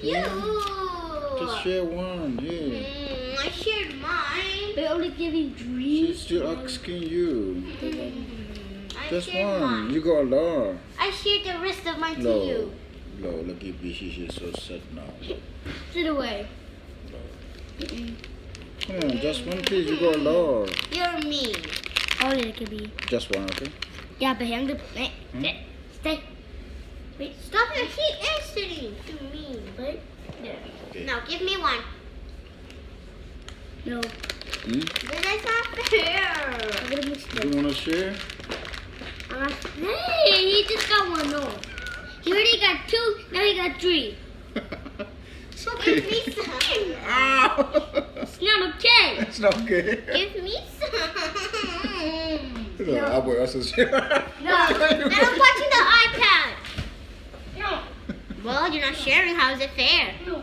Just share one, yeah. I shared mine. They only giving three. She's still asking you. I Just shared one. mine. You got a lot. I shared the rest of mine to No. you. No, look at Bishi, she's so sad now. Sit away. Come on, just one please, you got a lot. You're mean. All it can be. Just one, okay? Yeah, but hang the. Stay. Wait, stop it. He answering to me. Right there. Okay. Now give me one. No. That's not fair. I'm gonna mix You them. want to share? Hey, he just got one. No. He already got two. Now he got three. It's Give me okay. some. Ow! It's not okay. It's not okay. Give me some. No, I will also share. No. And I'm watching the iPad. No. Well, you're not sharing. How is it fair? No.